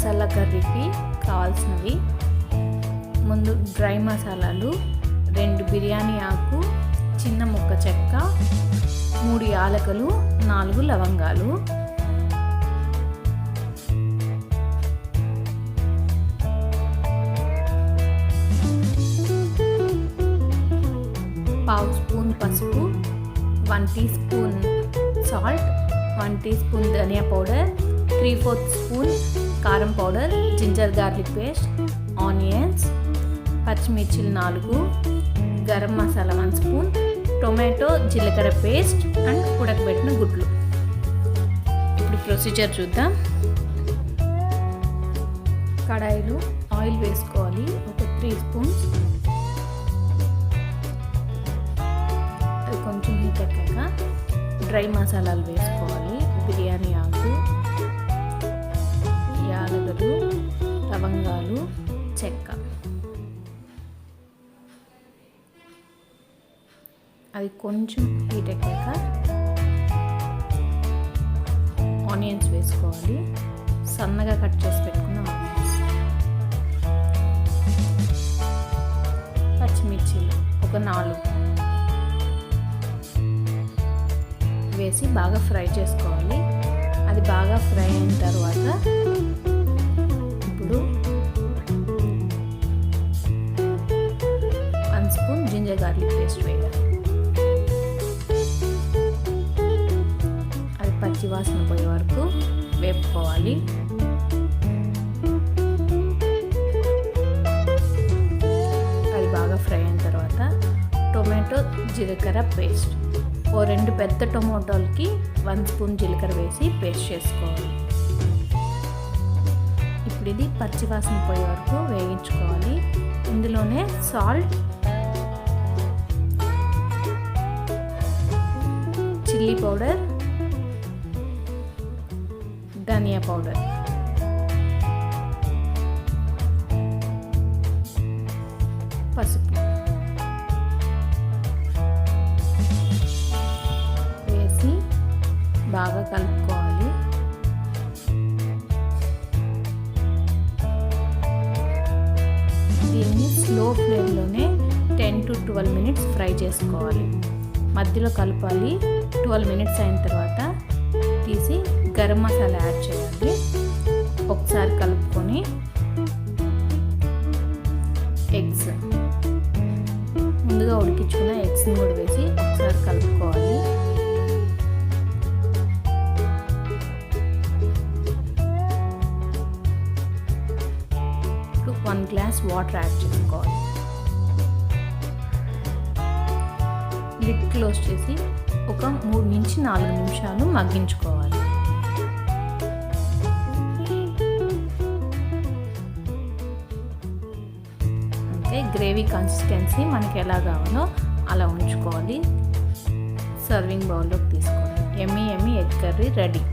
మసాలా కర్రీకి కావాల్సినవి ముందు డ్రై మసాలాలు 2 బిర్యానీ ఆకు, చిన్న ముక్క చెక్క, 3 యాలకులు, 4 లవంగాలు, పావు స్పూన్ పసుపు, 1 tea spoon salt, 1 tea spoon dhaniya powder, 3/4 spoon కారం powder, ginger garlic paste, onions, పచ్చిమిర్చిలు 4, గరం మసాలా 1 స్పూన్, టొమాటో జీలకర్ర పేస్ట్ అండ్ ఉడకబెట్టిన గుడ్లు. ఇప్పుడు ప్రొసీజర్ చూద్దాం. కడాయిలో ఆయిల్ వేసుకోవాలి, ఒక 3 స్పూన్స్. అది కొంచెం హీట్ ఎక్కాక డ్రై మసాలాలు వేసుకోవాలి. బిర్యానీ ఆకు, యాలకులు, లవంగాలు, చెక్క. అది కొంచెం హీట్ ఎక్కాక ఆనియన్స్ వేసుకోవాలి. సన్నగా కట్ చేసి పెట్టుకున్న ఆనియన్స్, పచ్చిమిర్చిలు ఒక 4 వేసి బాగా ఫ్రై చేసుకోవాలి. అది బాగా ఫ్రై అయిన తర్వాత ఇప్పుడు 1 స్పూన్ జింజర్ గార్లిక్ పేస్ట్ వేయాలి. అది పచ్చి వాసన పోయే వరకు వేపుకోవాలి. అది బాగా ఫ్రై అయిన తర్వాత టొమాటో జీలకర్ర పేస్ట్, 2 పెద్ద టొమాటోలకి 1 స్పూన్ జీలకర్ర వేసి పేస్ట్ చేసుకోవాలి. ఇప్పుడు ఇది పచ్చి వాసన పోయే వరకు వేయించుకోవాలి. ఇందులోనే సాల్ట్, చిల్లీ పౌడర్, ధనియా పౌడర్, పసుపు వేసి బాగా కలుపుకోవాలి. దీన్ని స్లో ఫ్లేమ్లోనే 10 to 12 మినిట్స్ ఫ్రై చేసుకోవాలి. మధ్యలో కలపాలి. 12 మినిట్స్ అయిన తర్వాత తీసి గరం మసాలా యాడ్ చేయాలి. ఒకసారి కలుపుకొని ఎగ్స్, ముందుగా ఉడికించుకున్న ఎగ్స్ని కూడా వేసి ఒకసారి కలుపుకోవాలి. ఇప్పుడు 1 గ్లాస్ వాటర్ యాడ్ చేసుకోవాలి. లిడ్ క్లోజ్ చేసి ఒక 3 నుంచి 4 నిమిషాలు మగ్గించుకోవాలి. అంటే గ్రేవీ కన్సిస్టెన్సీ మనకి ఎలా కావాలో అలా ఉంచుకోవాలి. సర్వింగ్ బౌల్లోకి తీసుకోవాలి. Emmy egg curry ready.